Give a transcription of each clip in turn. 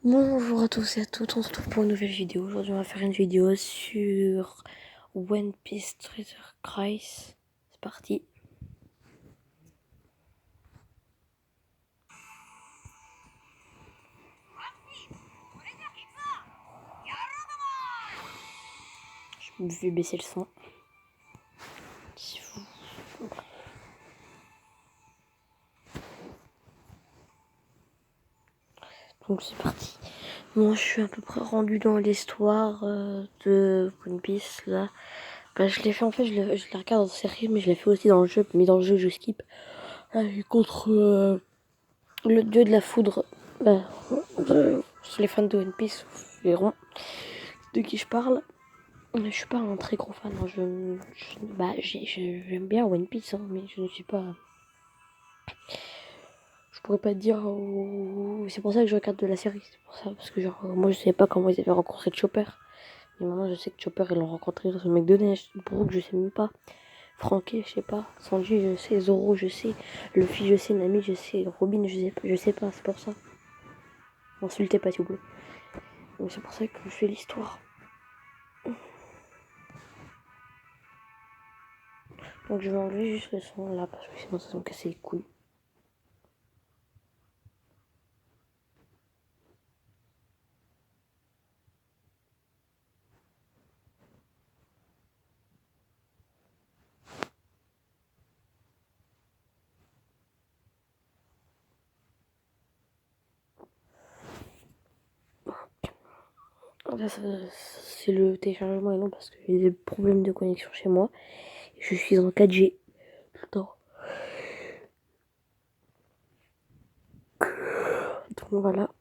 Bonjour à tous et à toutes, on se retrouve pour une nouvelle vidéo. Aujourd'hui on va faire une vidéo sur One Piece Treasure Cruise. C'est parti. Je vais baisser le son. Donc c'est parti. Moi je suis à peu près rendu dans l'histoire de One Piece là. Bah, je l'ai fait en fait, je l'ai regardé en série, mais je l'ai fait aussi dans le jeu. Mais dans le jeu je skip. Là, contre le dieu de la foudre. Les fans de One Piece verront de qui je parle. Je suis pas un très gros fan. J'aime bien One Piece, hein, mais je ne suis pas. Je pourrais pas te dire. C'est pour ça que je regarde de la série. C'est pour ça, parce que genre, moi je sais pas comment ils avaient rencontré Chopper. Mais maintenant je sais que Chopper ils l'ont rencontré dans ce mec de neige. Brooke je sais même pas. Frankie je sais pas. Sanji je sais. Zoro je sais. Luffy je sais. Nami je sais. Robin je sais pas. C'est pour ça. M'insultez pas s'il vous plaît. Donc c'est pour ça que je fais l'histoire. Donc je vais enlever juste le son là parce que sinon ça va me casser les couilles. Là, c'est le téléchargement et non parce que j'ai des problèmes de connexion chez moi. Je suis en 4G tout le temps. Donc voilà.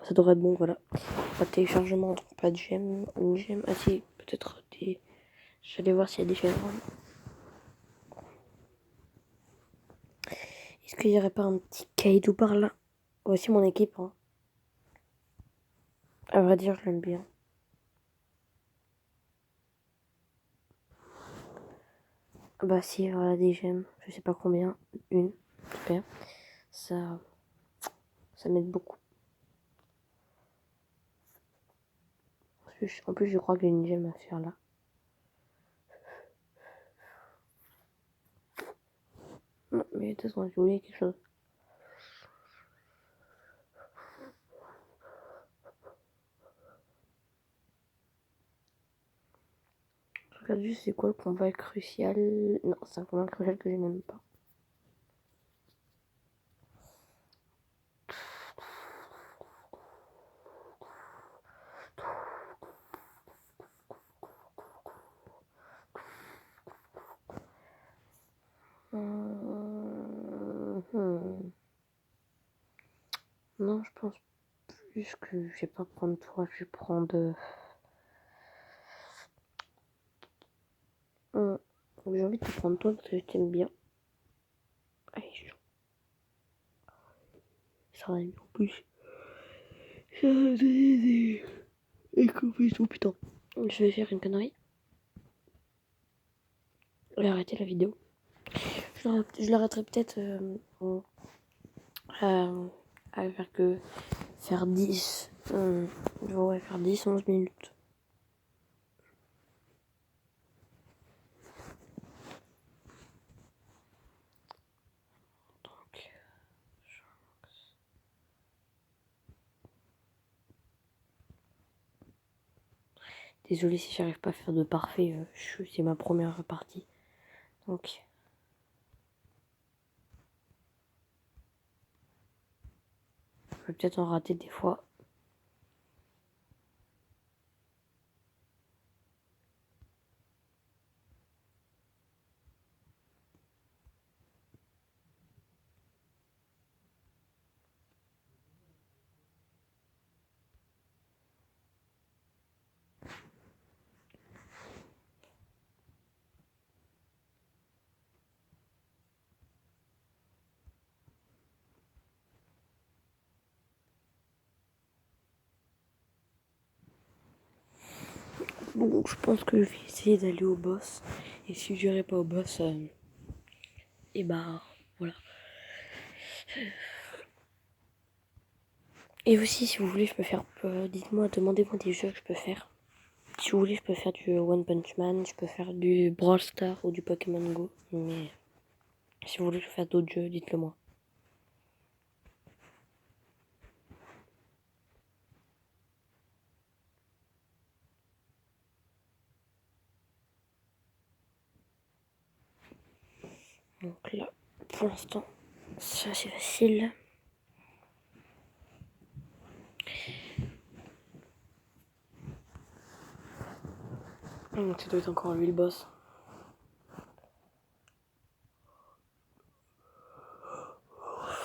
Ça devrait être bon, voilà. Pas de téléchargement, donc pas de gemme, une gemme. Ah si, peut-être des. J'allais voir s'il y a des gemmes. Est-ce qu'il n'y aurait pas un petit Kaido par là? Voici mon équipe. Hein. À vrai dire, je l'aime bien. Bah si, voilà des gemmes. Je sais pas combien. Une. Super. Ça m'aide beaucoup. En plus, je crois qu'il y a une gemme à faire là. Non, mais de toute façon, j'ai oublié quelque chose. Je regarde juste c'est quoi le combat crucial. Non, c'est un combat crucial que je n'aime pas. Non, je pense plus que je vais pas prendre toi, je vais prendre. J'ai envie de te prendre toi parce que je t'aime bien. Allez, ça va mieux en plus. Et oh putain. Je vais faire une connerie. Je vais arrêter la vidéo. Je l'arrêterai peut-être à faire 10. Ouais, faire 10, 11 minutes. Donc, désolée si j'arrive pas à faire de parfait. C'est ma première partie. Donc, je vais peut-être en rater des fois. Bon, je pense que je vais essayer d'aller au boss. Et si je n'irai pas au boss, et bah voilà. Et aussi, si vous voulez, je peux faire. Dites-moi, demandez-moi des jeux que je peux faire. Si vous voulez, je peux faire du One Punch Man, je peux faire du Brawl Stars ou du Pokémon Go. Mais si vous voulez que je fasse d'autres jeux, dites-le moi. Donc là, pour l'instant, c'est assez facile. Donc ça doit être encore lui le boss.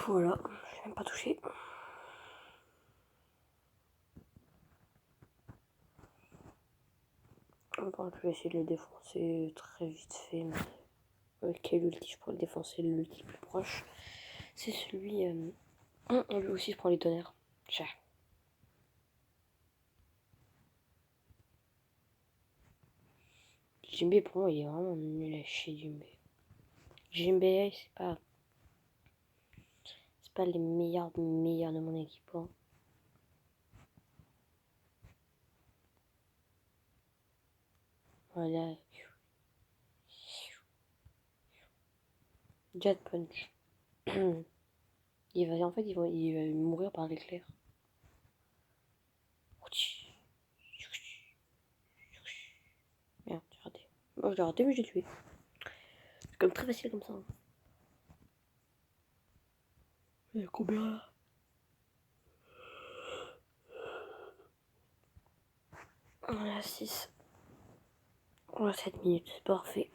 Voilà, je vais même pas toucher. Bon, je vais essayer de le défoncer très vite fait. Mais quel ulti je pourrais le défoncer? L'ulti plus proche, c'est celui. Lui aussi, je prends les tonnerres. Tiens. Jinbei, pour moi, il est vraiment nul à chier, Jinbei. Jinbei, c'est pas les meilleurs de mon équipe. Hein. Voilà. Jet Punch. Il va mourir par l'éclair. Merde, j'ai raté. Moi, je l'ai raté, mais j'ai tué. C'est comme très facile comme ça. Hein. Il y a combien là? On a 6. On a 7 minutes, c'est parfait.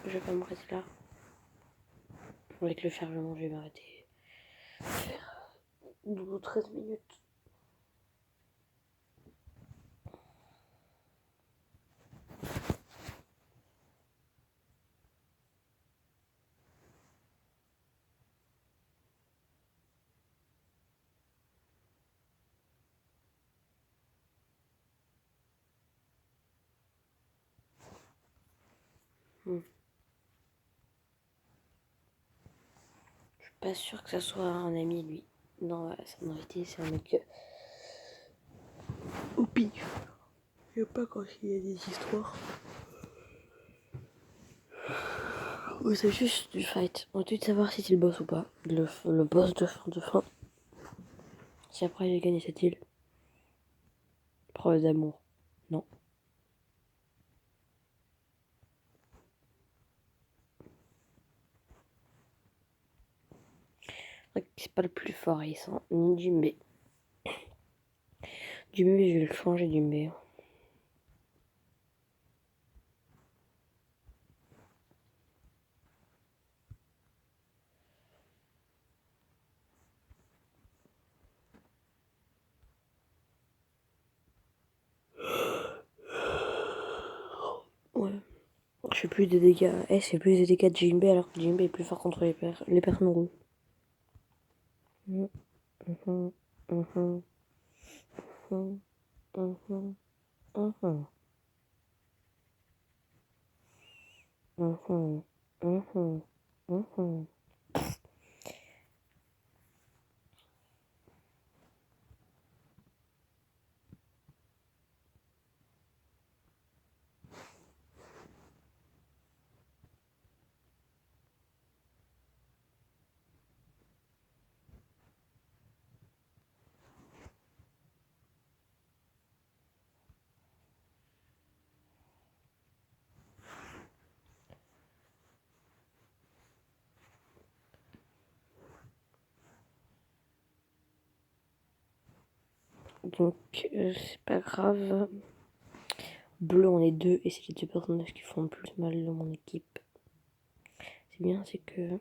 Je vais pas m'arrêter là. Avec le chargement, je vais m'arrêter. Faire 12 ou 13 minutes. Je suis pas sûre que ça soit un ami, lui. Non, en vérité, c'est un mec au pif. Il n'y a pas quand il y a des histoires. C'est juste du fight. On doit savoir si c'est le boss ou pas. Le boss de fin. Si après j'ai gagné cette île. Preuve d'amour. Non. C'est pas le plus fort, il sent ni Jinbei. Jinbei, je vais le changer, Jinbei. Ouais. Je fais plus de dégâts. C'est plus de dégâts de Jinbei alors que Jinbei est plus fort contre les personnes rouges. Donc, c'est pas grave. Bleu, on est deux et c'est les deux personnages qui font le plus mal dans mon équipe. C'est bien, c'est que.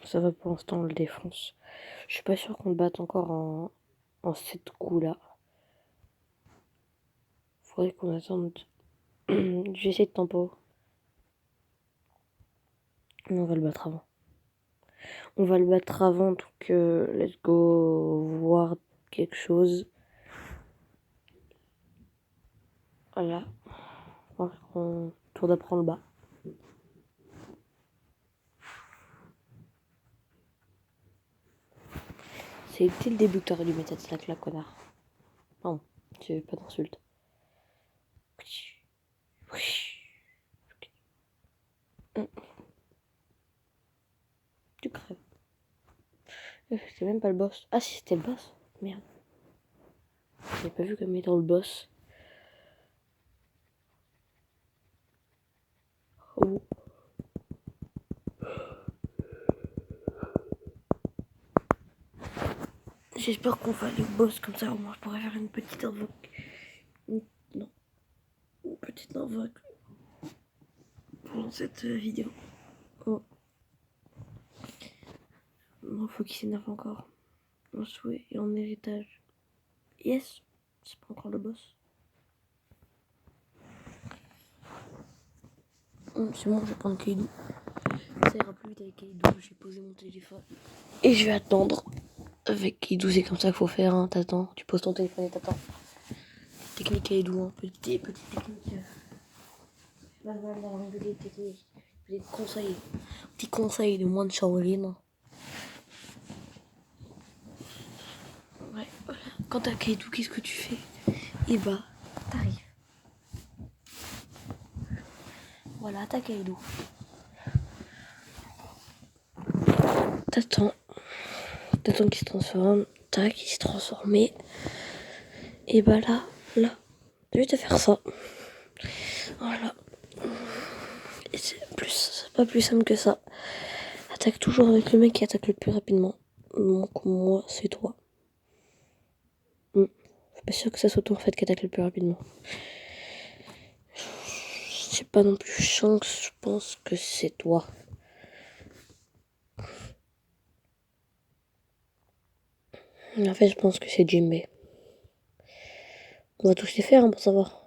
Ça va pour l'instant, on le défonce. Je suis pas sûre qu'on le batte encore en 7 coups là. Faudrait qu'on attende. Je vais essayer de tempo. Mais on va le battre avant. On va le battre avant, donc let's go voir quelque chose. Voilà. On tour d'apprendre le bas. C'était le début que t'aurais dû mettre cette slack là, connard. Non, tu pas d'insulte. Tu crèves. C'est même pas le boss. Ah si, c'était le boss. Merde. J'ai pas vu comme étant le boss. Oh. J'espère qu'on va aller au boss, comme ça au moins je pourrais faire une petite invoque. Non. Une petite invoque pour cette vidéo. Oh. Non, faut qu'il s'énerve encore. En souhait et en héritage. Yes. C'est pas encore le boss. C'est bon, je vais prendre Kaidou. Ça ira plus vite avec Kaidou. J'ai posé mon téléphone. Et je vais attendre. Avec Kaidou, c'est comme ça qu'il faut faire. Hein. T'attends. Tu poses ton téléphone et t'attends. Technique Kaidou. Hein. Petite technique. Technique. Petit conseil de moins de Shaolin. Ouais. Quand t'as Kaidou, qu'est-ce que tu fais? Et bah, t'arrives. Voilà, t'as Kaidou. T'attends qu'il se transforme. Tac, il s'est transformé. Et bah là, je vais te faire ça. Voilà. Et c'est pas plus simple que ça. Attaque toujours avec le mec qui attaque le plus rapidement. Donc moi, c'est toi. Je suis pas sûr que ça soit toi en fait qui attaque le plus rapidement. C'est pas non plus chance, je pense que c'est toi. En fait, je pense que c'est Jinbei. On va tous les faire pour savoir.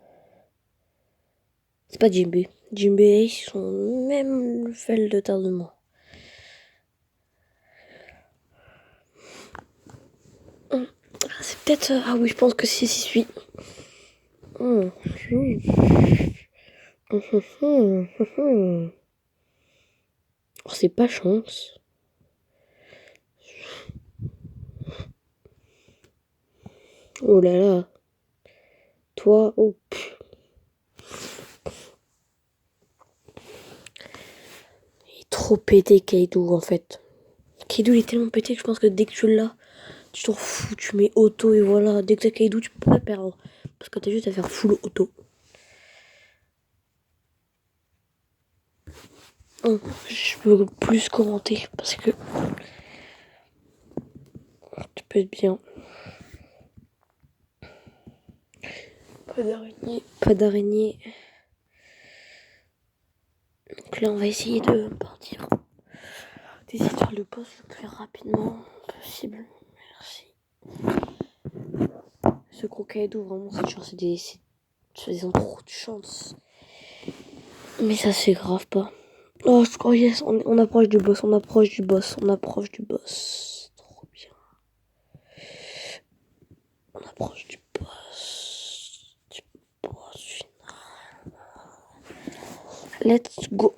C'est pas Jinbei. Jinbei, ils sont même level de tardement. C'est peut-être... Ah oui, je pense que c'est celui. Oh, c'est pas chance. Oh là là. Toi, oh. Il est trop pété, Kaidou, en fait. Kaidou, il est tellement pété que je pense que dès que tu l'as, tu t'en fous, tu mets auto et voilà. Dès que t'as Kaidou, tu peux pas perdre. Parce que t'as juste à faire full auto. Je peux plus commenter parce que tu peux être bien. Pas d'araignée. Donc là, on va essayer de partir. D'essayer de faire le boss le plus rapidement possible. Merci. Ce Kaidou, vraiment, cette chance, ils ont trop de chance. Mais ça, c'est grave pas. Oh, je crois, yes, on approche du boss, on approche du boss. Trop bien. On approche du boss. Final. Let's go.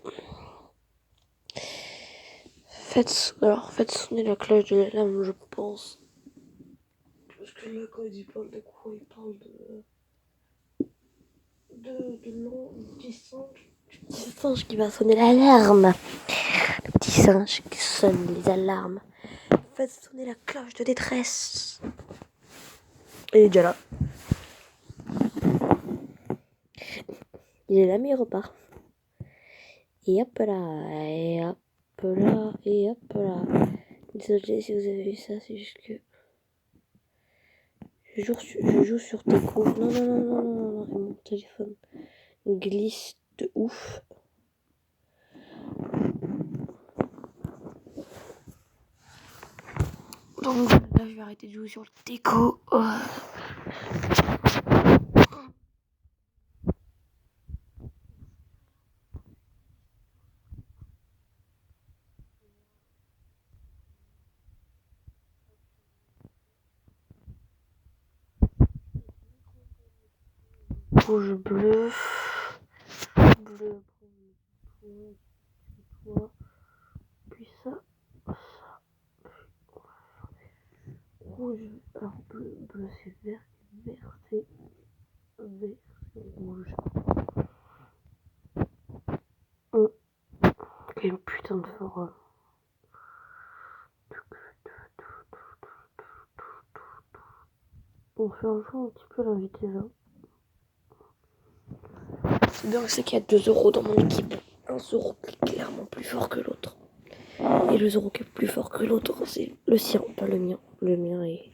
Faites sonner la cloche de l'alarme, je pense. Parce que là, quand il parle de quoi? Il parle de long, du petit singe qui va sonner l'alarme. Le petit singe qui sonne les alarmes. Faites sonner la cloche de détresse. Il est déjà là. Il est là, mais il repart. Et hop là, et hop là, et hop là. Désolé si vous avez vu ça, c'est juste que... Je joue sur tes coups. Non. Mon téléphone glisse de ouf. Donc là, je vais arrêter de jouer sur le déco. rouge, bleu, bleu, toi, puis ça, rouge, alors bleu, bleu c'est vert, vert c'est rouge. Quel putain de forum. On fait un jour un petit peu l'invité là. C'est bien, c'est qu'il y a 2 euros dans mon équipe. Un euro qui est clairement plus fort que l'autre. Et le euro qui est plus fort que l'autre, c'est le sien, pas le mien. Le mien est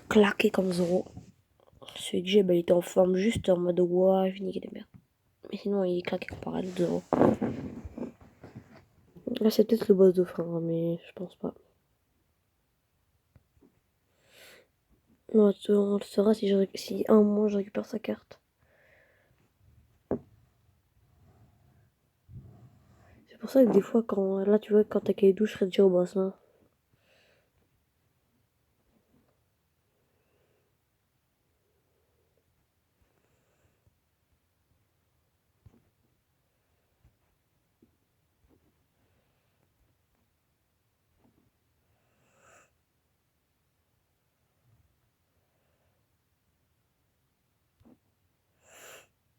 claqué comme Zoro. Celui que j'ai, bah, il était en forme juste en mode ouah, je niquer des merdes. Mais sinon, il est claqué comparé à l'autre Zoro. Là, c'est peut-être le boss de fin, hein, mais je pense pas. Non, on le saura si un mois je récupère sa carte. C'est pour ça que des fois, là, tu vois, quand t'as Kaido, je serais déjà au boss, hein.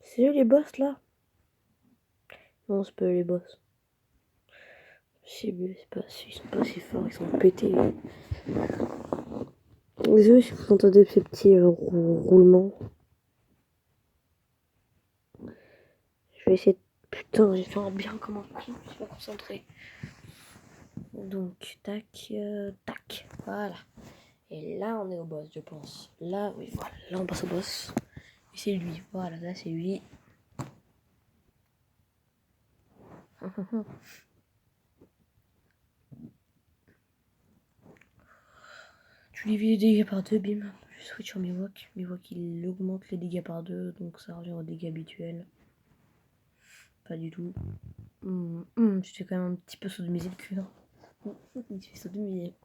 C'est eux les boss là? Non, c'est pas eux les boss. C'est pas, ils sont pas si forts, ils sont pétés. Désolé si vous entendez ces petits roulements. Je vais essayer de... Putain, j'ai fait un bien comme un con, je suis pas concentrée. Donc, tac, tac, voilà. Et là, on est au boss, je pense. Là, oui, voilà, là, on passe au boss. Et c'est lui, voilà, là, c'est lui. Tu divises les dégâts par 2, bim. Je switch sur Miwok. Miwok, il augmente les dégâts par 2, donc ça revient aux dégâts habituels. Pas du tout. Tu fais quand même un petit peu sodomiser le cul, non? Tu fais sodomiser.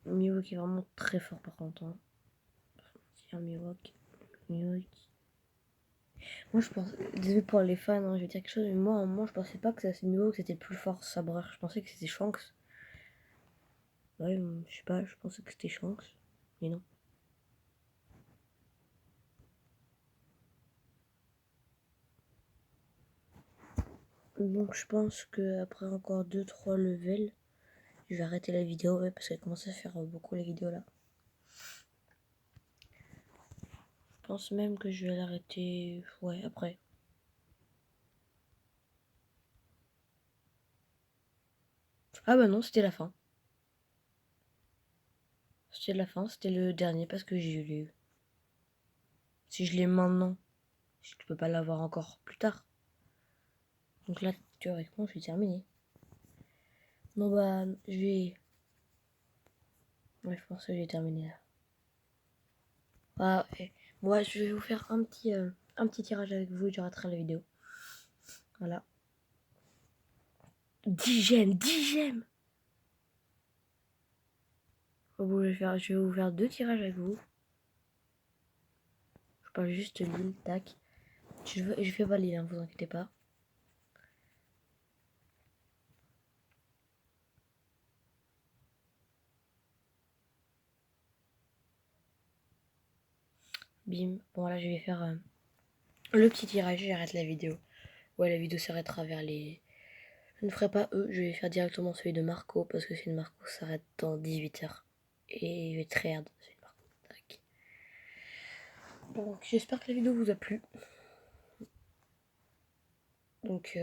Miwok est vraiment très fort par contre. Hein. Tiens, Miwok. Moi je pense, désolé pour les fans, hein, je vais dire quelque chose, mais moi à un moment je pensais pas que c'était Miwok c'était le plus fort sabreur. Je pensais que c'était Shanks. Ouais, je sais pas, je pensais que c'était Shanks. Mais non. Donc je pense que après encore 2-3 levels, je vais arrêter la vidéo, ouais, parce qu'elle commence à faire beaucoup la vidéo là. Je pense même que je vais l'arrêter, ouais, après. Ah bah non, c'était la fin. C'était la fin, c'était le dernier parce que j'ai eu. Si je l'ai maintenant, je peux pas l'avoir encore plus tard. Donc là, théoriquement, je suis terminé. Bon bah, je vais... Ouais, je pense que j'ai terminé là. Ah, ouais. Moi, je vais vous faire un petit tirage avec vous et j'arrêterai la vidéo. Voilà. 10 gemmes, 10 gemmes. Bon, je vais vous faire 2 tirages avec vous. Je parle juste l'île, tac. Je fais pas l'île, hein, vous inquiétez pas. Bim. Bon, là, je vais faire le petit tirage et j'arrête la vidéo. Ouais, la vidéo s'arrêtera vers les... Je ne ferai pas eux, je vais faire directement celui de Marco parce que celui de Marco s'arrête dans 18h. Et je vais trade celui de Marco. Tac. Donc, j'espère que la vidéo vous a plu. Donc,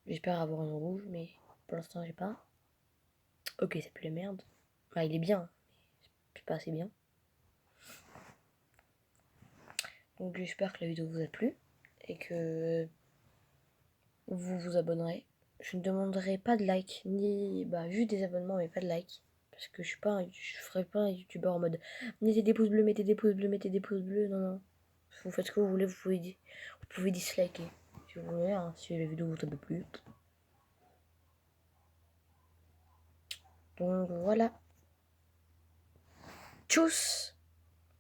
j'espère avoir une rouge, mais pour l'instant, j'ai pas. Ok, c'est plus la merde. Enfin, il est bien, mais c'est pas assez bien. Donc, j'espère que la vidéo vous a plu et que vous vous abonnerez. Je ne demanderai pas de like, ni juste des abonnements, mais pas de like. Parce que je ferai pas un youtubeur en mode mettez des pouces bleus, mettez des pouces bleus, mettez des pouces bleus. Non, non. Vous faites ce que vous voulez, vous pouvez disliker. Si vous voulez, hein, si la vidéo vous tombe plus. Donc voilà. Tchuss!